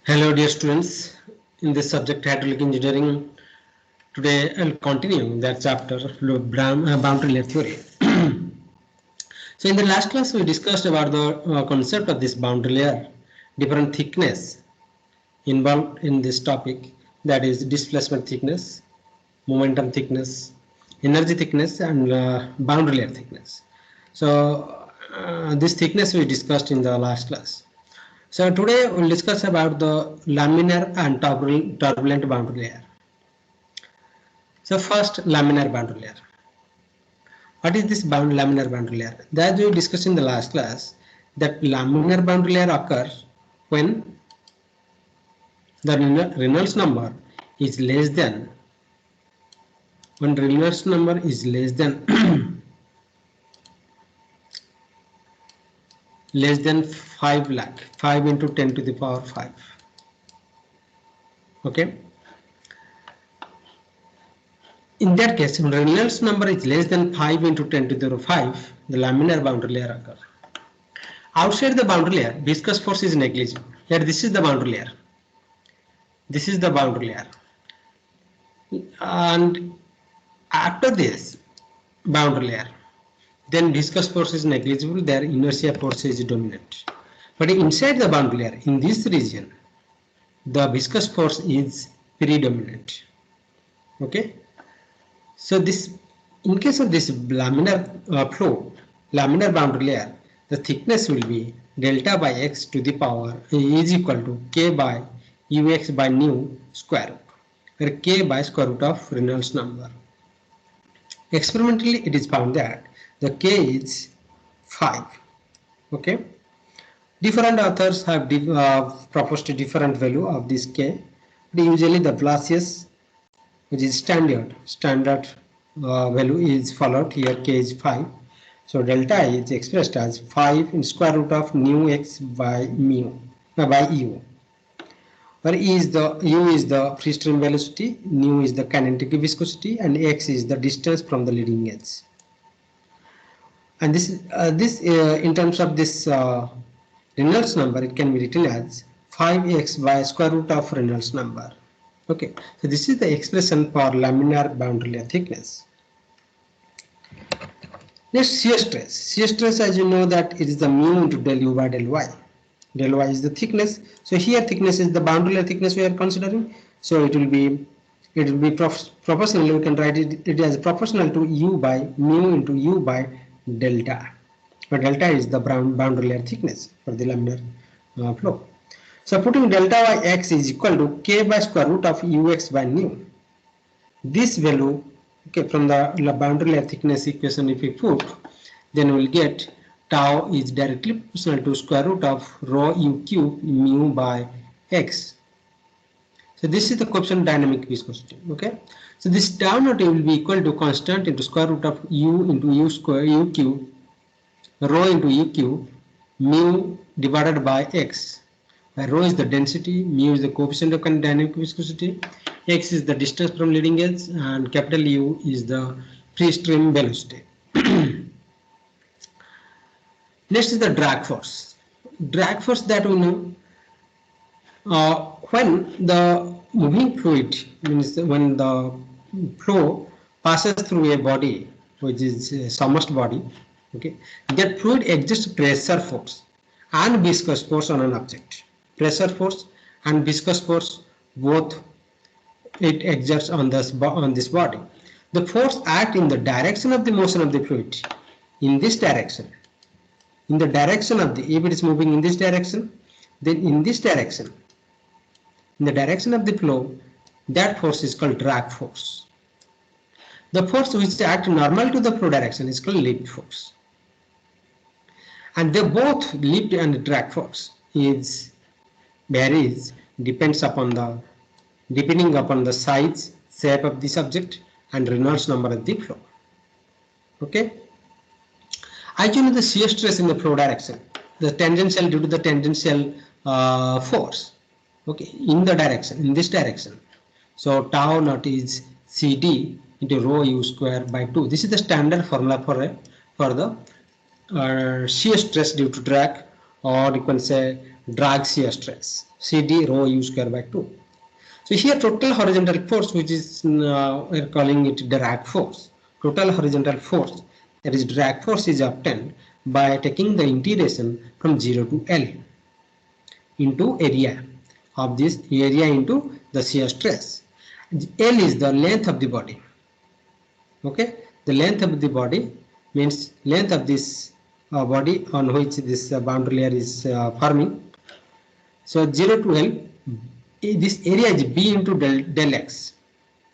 Hello dear students, in this subject hydraulic engineering, today I'll continue that chapter boundary layer theory. So in the last class we discussed about the concept of this boundary layer, different thickness involved in this topic, that is displacement thickness, momentum thickness, energy thickness and boundary layer thickness. So this thickness we discussed in the last class. So today we'll discuss about the laminar and turbulent boundary layer. So first, laminar boundary layer. What is this laminar boundary layer? That we discussed in the last class, that laminar boundary layer occurs when the Reynolds number is less than less than 5 lakh, 5 into 10 to the power 5. Okay. In that case, when Reynolds number is less than 5 into 10 to the power 5, the laminar boundary layer occurs. Outside the boundary layer, viscous force is negligible. Here, this is the boundary layer. This is the boundary layer. And after this boundary layer, then viscous force is negligible, their inertia force is dominant. But inside the boundary layer, in this region, the viscous force is predominant. Okay. So this, in case of this laminar flow, laminar boundary layer, the thickness will be delta by x to the power is equal to k by ux by nu square root, where k by square root of Reynolds number. Experimentally, it is found that the k is 5. Okay. Different authors have proposed a different value of this k, but usually the Blasius, which is standard value, is followed. Here k is 5. So delta is expressed as 5 in square root of nu x by by u, where u is the free stream velocity, nu is the kinetic viscosity, and x is the distance from the leading edge. And this in terms of this Reynolds number, it can be written as 5x by square root of Reynolds number. Okay, so this is the expression for laminar boundary layer thickness. Next, shear stress. Shear stress, as you know, that it is the mu into del u by del y. Del y is the thickness. So here thickness is the boundary layer thickness we are considering. So it will be proportional. We can write it as proportional to u by mu into u by delta. But delta is the boundary layer thickness for the laminar flow. So putting delta by x is equal to k by square root of ux by nu. This value, okay, from the boundary layer thickness equation, if we put, then we will get tau is directly proportional to square root of rho u cube mu by x. So this is the coefficient dynamic viscosity. Okay. So this tau naught will be equal to constant into square root of u into u square u cube, rho into u cube, mu divided by x, where rho is the density, mu is the coefficient of dynamic viscosity, x is the distance from leading edge, and capital U is the free stream velocity. Next is the drag force. Drag force, that we know, when the moving fluid, means when the flow passes through a body which is a submerged body, okay, that fluid exerts pressure force and viscous force on an object. Pressure force and viscous force, both it exerts on this body. The force acts in the direction of the motion of the fluid, in this direction. In the direction of if it is moving in this direction, then in this direction, in the direction of the flow, that force is called drag force. The force which acts normal to the flow direction is called lift force. And they both lift and drag force varies depending upon the size, shape of the subject, and Reynolds number of the flow. Okay. As you know, the shear stress in the flow direction, the tangential due to the tangential force, okay, in this direction. So tau naught is CD into rho u square by 2. This is the standard formula for the shear stress due to drag, or you can say drag shear stress, CD rho u square by 2. So here total horizontal force, which is we are calling it drag force. Total horizontal force, that is drag force, is obtained by taking the integration from 0 to L into area of this area into the shear stress. L is the length of the body. Okay, the length of the body means length of this body on which this boundary layer is forming. So 0 to L, this area is B into del X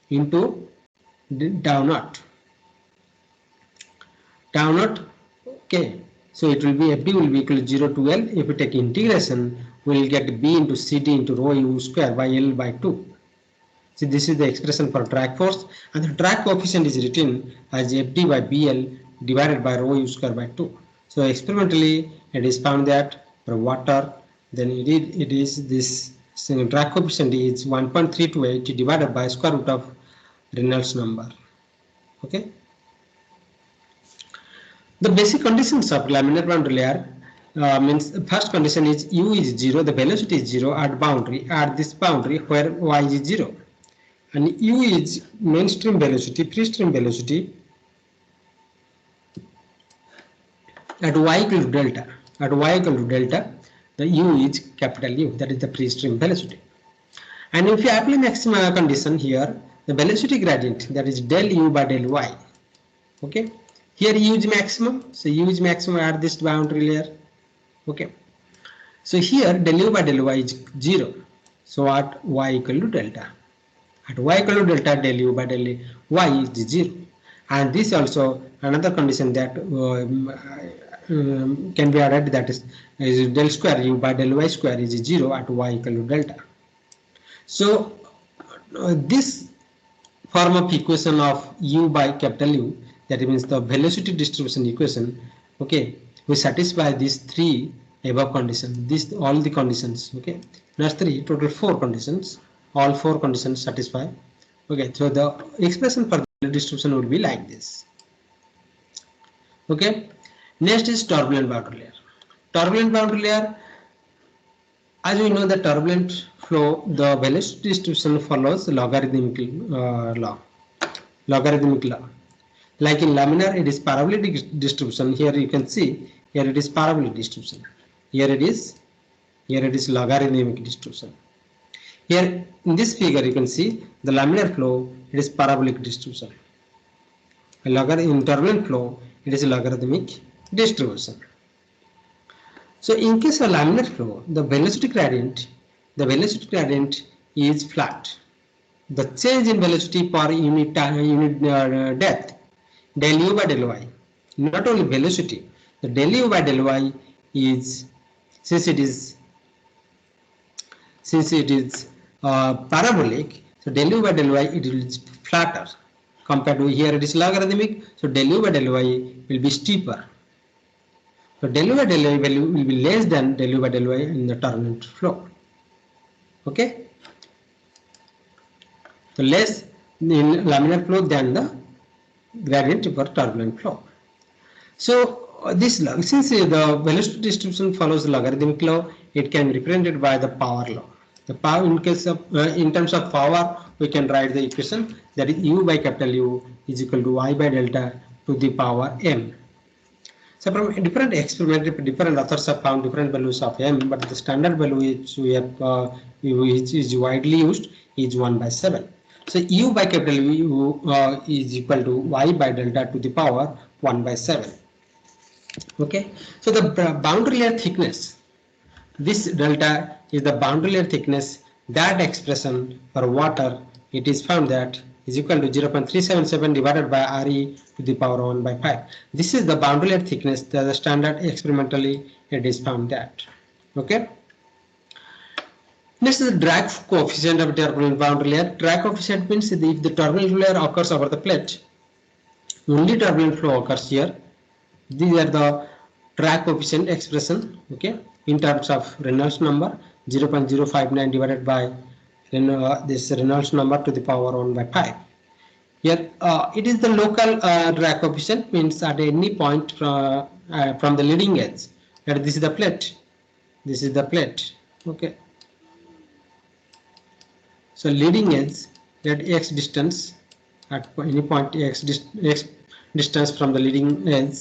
into tau naught. Tau naught, okay. So it will be FD will be equal to 0 to L. If we take integration, we will get B into CD into rho u square by L by 2. So this is the expression for drag force, and the drag coefficient is written as FD by BL divided by rho u square by 2. So experimentally, it is found that for water, then it is this drag coefficient is 1.328 divided by square root of Reynolds number. Okay. The basic conditions of laminar boundary layer means the first condition is u is 0, the velocity is 0 at this boundary where y is 0, and u is mainstream velocity, free stream velocity at y equal to delta. At y equal to delta, the u is capital U, that is the free stream velocity. And if you apply next condition here, the velocity gradient, that is del u by del y. Okay. Here u is maximum, so u is maximum at this boundary layer. Okay. So here del u by del y is 0. So at y equal to delta. At y equal to delta, del u by del y is 0. And this also another condition that can be added, that is del square u by del y square is 0 at y equal to delta. So this form of equation of u by capital U, that means the velocity distribution equation, okay, we satisfy these three above conditions, these all the conditions. Okay, that's three, total 4 conditions, all 4 conditions satisfy. Okay, so the expression for the distribution would be like this. Okay, next is turbulent boundary layer. Turbulent boundary layer, as we know, the turbulent flow, the velocity distribution follows logarithmic law. Like in laminar, it is parabolic distribution. Here you can see, here it is parabolic distribution. Here it is logarithmic distribution. Here in this figure you can see the laminar flow, it is parabolic distribution. In turbulent flow, it is logarithmic distribution. So in case of laminar flow, the velocity gradient is flat. The change in velocity per unit depth, del u by del y, not only velocity, the del u by del y is, since it is parabolic, so del u by del y it is flatter compared to here it is logarithmic, so del u by del y will be steeper. So del u by del y value will be less than del u by del y in the turbulent flow. Okay, so less in laminar flow than the gradient for turbulent flow. So this, since the velocity distribution follows the logarithmic law, it can be represented by the power law. The power, in case of in terms of power, we can write the equation, that is u by capital U is equal to y by delta to the power m. So from different experiments, different authors have found different values of m, but the standard value which we have which is widely used is 1 by 7. So u by capital U is equal to y by delta to the power 1 by 7. Okay, so the boundary layer thickness, this delta is the boundary layer thickness. That expression for water, it is found that is equal to 0.377 divided by Re to the power 1 by 5. This is the boundary layer thickness, the standard experimentally it is found that. Okay. Next is the drag coefficient of turbulent boundary layer. Drag coefficient means if the turbulent layer occurs over the plate, only turbulent flow occurs here. These are the drag coefficient expression, okay, in terms of Reynolds number 0.059 divided by this Reynolds number to the power 1 by 5. Here it is the local drag coefficient, means at any point from the leading edge, that this is the plate. This is the plate. Okay. So leading edge at x distance, at any point x distance from the leading edge,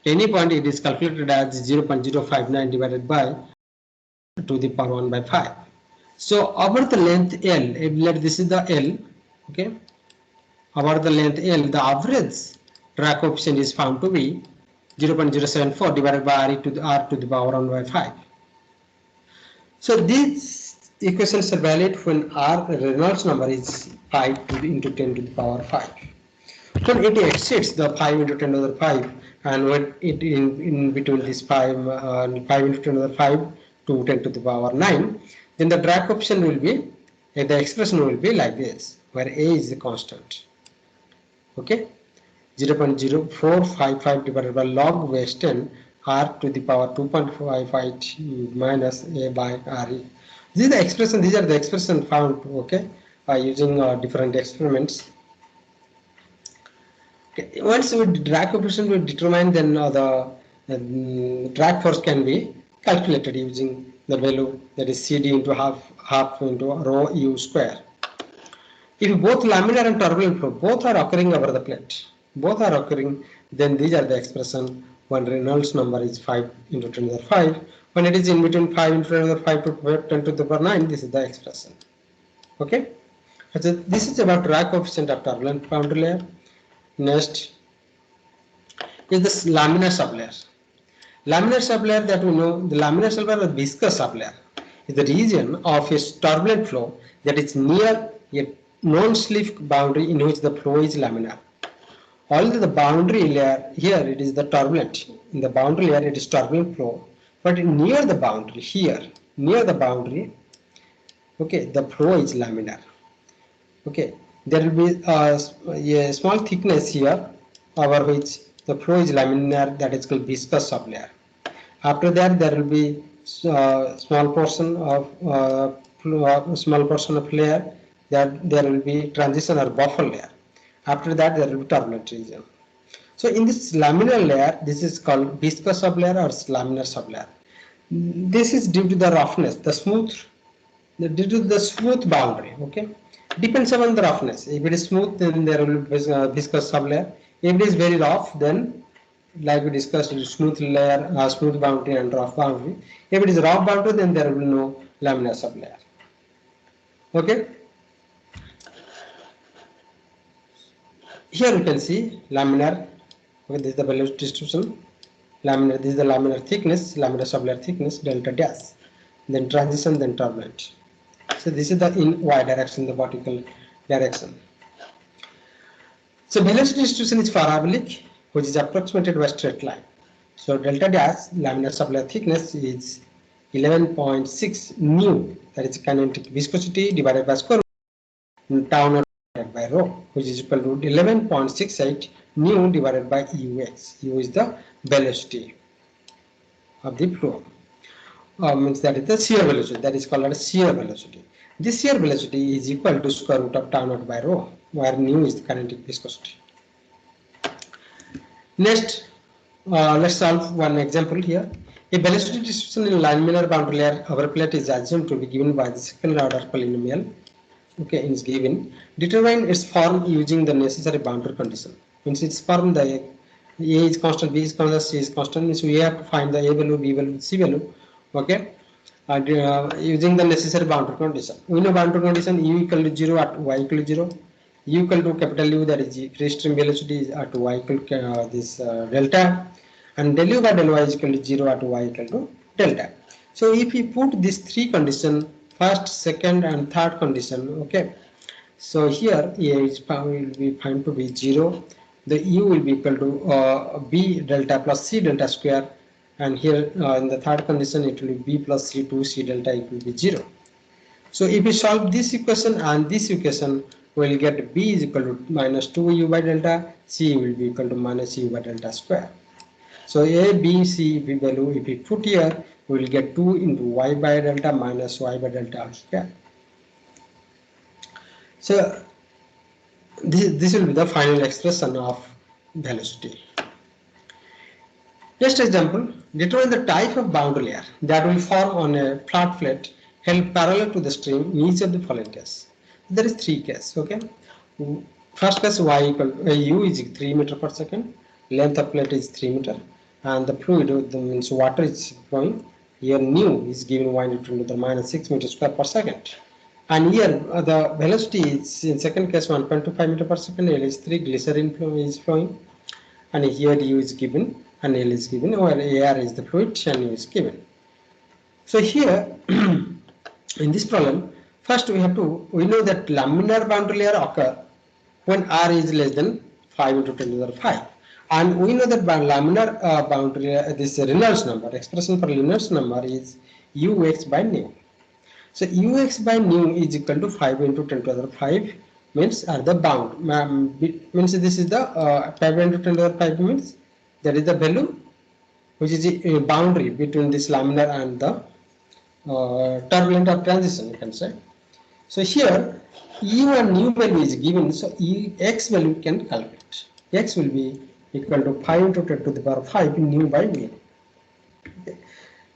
any point it is calculated as 0.059 divided by to the power 1 by 5. So over the length L, let this is the L, okay. Over the length L, the average drag coefficient is found to be 0.074 divided by r to the power 1 by 5. So these equations are valid when r Reynolds number is 5 into 10 to the power 5. When it exceeds the 5 into 10 to the 5, and when it in between this 5 into 10 to the 5 to 10 to the power 9, then the drag coefficient will be, the expression will be like this, where a is the constant. Okay, 0.0455 divided by log base 10 r to the power 2.55 minus a by re. This is the expression. These are the expression found, okay, by using different experiments. Okay. Once we drag coefficient will determine, then the drag force can be calculated using the value, that is CD into half into rho u square. If both laminar and turbulent flow both are occurring over the plate, both are occurring, then these are the expression when Reynolds number is 5 into 10 to the 5. When it is in between 5 into 10 to the 5 to 10 to the power 9, this is the expression. Okay. So this is about drag coefficient of turbulent boundary layer. Next is this laminar sublayer. Laminar sublayer, that we know, the laminar sublayer or viscous sublayer is the region of a turbulent flow that is near a non-slip boundary in which the flow is laminar. Although the boundary layer here it is the turbulent, in the boundary layer it is turbulent flow, but near the boundary here, near the boundary, okay, the flow is laminar. Okay, there will be a small thickness here over which the flow is laminar, that is called viscous sublayer. After that, there will be small portion of layer, that there will be transition or buffer layer. After that, there will be turbulent region. So in this laminar layer, this is called viscous sublayer or laminar sublayer. This is due to the roughness, the smooth, due to the smooth boundary. Okay, depends upon the roughness. If it is smooth, then there will be viscous sublayer. If it is very rough, then like we discussed, smooth layer, smooth boundary and rough boundary. If it is rough boundary, then there will be no laminar sublayer. Okay. Here you can see laminar. Okay, this is the value distribution. Laminar. This is the laminar thickness, laminar sublayer thickness, delta dash. Then transition, then turbulent. So this is the in y direction, the vertical direction. So velocity distribution is parabolic, which is approximated by straight line. So delta dash laminar sublayer thickness is 11.6 nu, that is kinetic viscosity divided by square root tau naught divided by rho, which is equal to 11.68 nu divided by ux. U is the velocity of the flow. Means that is the shear velocity, that is called as shear velocity. This shear velocity is equal to square root of tau naught by rho, where nu is the kinetic viscosity. Next, let's solve one example here. A velocity distribution in laminar boundary layer over plate is assumed to be given by the second order polynomial. Okay, is given. Determine its form using the necessary boundary condition. Means its form, the A is constant, B is constant, C is constant. Means we have to find the A value, B value, C value. Okay, and using the necessary boundary condition. We know boundary condition: U equal to 0 at Y equal to 0. U equal to capital U, that is free stream velocity, is at Y equal to delta, and del U by del Y is equal to 0 at Y equal to delta. So if we put these three conditions, first, second, and third condition, okay. So here A is found, will be found to be 0. The U will be equal to B delta plus C delta square, and here in the third condition it will be B plus C2 C delta equal to 0. So if we solve this equation and this equation, we will get B is equal to minus 2U by delta, C will be equal to minus U by delta square. So A, B, C value, if we put here, we will get 2 into Y by delta minus Y by delta square. So this will be the final expression of velocity. Next example, determine the type of boundary layer that will form on a flat plate held parallel to the stream in each of the following cases. There is three cases, okay? First case, y equal u is 3 meter per second, length of plate is 3 meter, and the fluid, means water is flowing. Here nu is given y into the minus 6 meters square per second. And here the velocity is in second case 1.25 meter per second, L is 3, glycerin is flowing, and here u is given and L is given, or AR is the fluid and U is given. So here in this problem, first we know that laminar boundary layer occur when R is less than 5 into 10 to the power 5. And we know that by laminar boundary layer, this Reynolds number, expression for Reynolds number is Ux by nu. So Ux by nu is equal to 5 into 10 to the power 5 means are the bound. Means this is the 5 into 10 to the power 5 means that is the value which is a boundary between this laminar and the turbulent or transition, you can say. So here U and nu value is given, so X value can calculate. X will be equal to 5 into 10 to the power 5 nu by mu. Okay.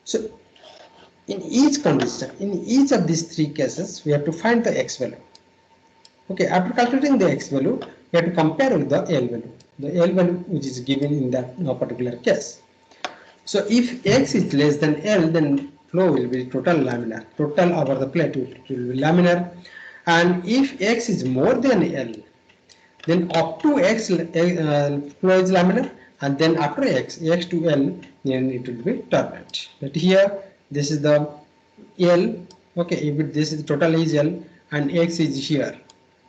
So in each condition, in each of these three cases, we have to find the X value. Okay, after calculating the X value, we have to compare with the L value. The L value which is given in that particular case. So if X is less than L, then flow will be total laminar. Total over the plate will be laminar. And if X is more than L, then up to X flow is laminar, and then after X to L, then it will be turbulent. But here this is the L. Okay, if this is total is L and X is here,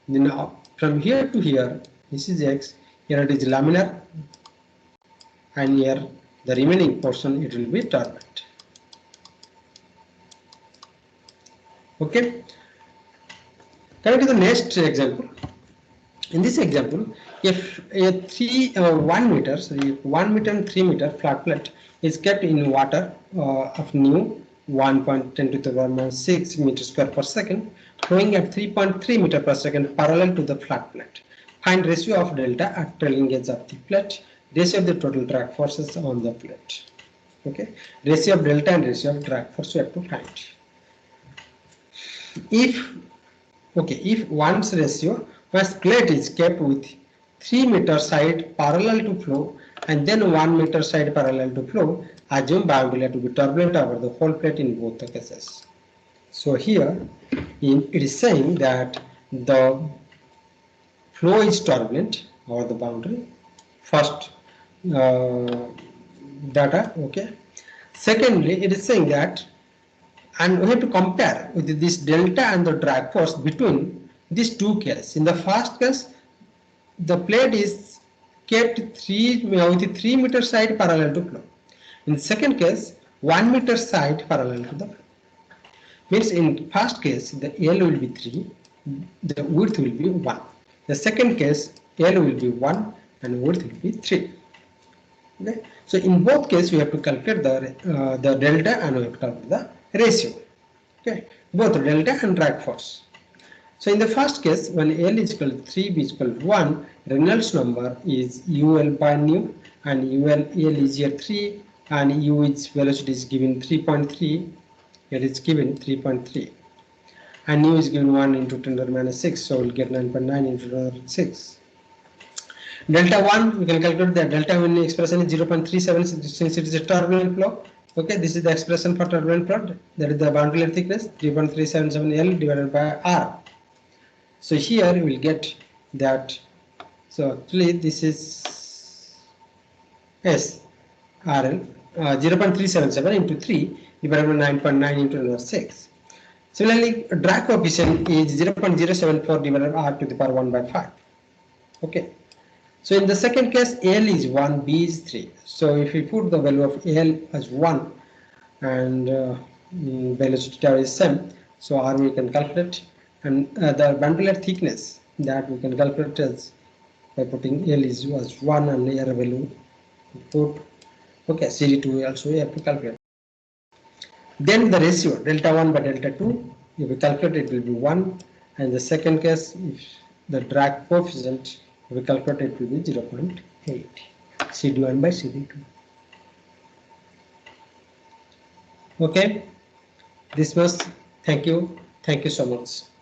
then from here to here, this is X. Here it is laminar, and here the remaining portion it will be turbulent. Okay. Coming to the next example. In this example, if a 1 meter, so 1 meter and 3 meter flat plate is kept in water of nu 1.10 to the power minus 6 meters square per second, flowing at 3.3 meter per second parallel to the flat plate. Find ratio of delta at trailing edge of the plate, ratio of the total drag forces on the plate. Okay, ratio of delta and ratio of drag force we have to find. If one's ratio, first plate is kept with 3 meter side parallel to flow and then 1 meter side parallel to flow, assume boundary layer to be turbulent over the whole plate in both the cases. So here it is saying that the flow is turbulent over the boundary. First data, okay. Secondly, it is saying that, and we have to compare with this delta and the drag force between these two cases. In the first case, the plate is kept with 3 meter side parallel to flow. In the second case, 1 meter side parallel to the flow. Means in first case, the L will be 3, the width will be 1. The second case, L will be 1 and width will be 3. Okay. So in both cases, we have to calculate the delta and we have to calculate the ratio. Okay, both delta and drag force. So in the first case, when L is equal to 3, B is equal to 1, Reynolds number is UL by nu, and L is here 3, and U its velocity is given 3.3, L is given 3.3, and nu is given 1 into 10 to the minus 6, so we'll get 9.9 into 10 to the 6. Delta 1, we can calculate the delta when the expression is 0.37 since it is a turbulent flow. Okay, this is the expression for turbulent flow, that is the boundary layer thickness 3.377 L divided by R. So here we will get that, so actually this is S RL 0.377 into 3 divided by 9.9 into 6. Similarly, drag coefficient is 0.074 divided by R to the power 1 by 5. Okay. So in the second case, L is 1, B is 3. So if we put the value of L as 1 and velocity tau is same, so R we can calculate, and the boundary layer thickness that we can calculate as by putting L is was 1 and layer value put. Okay, CD2 also we have to calculate. Then the ratio delta 1 by delta 2, if we calculate it will be 1, and the second case, if the drag coefficient we calculate it will be 0.8, CD1 by CD2. Okay, this was, thank you so much.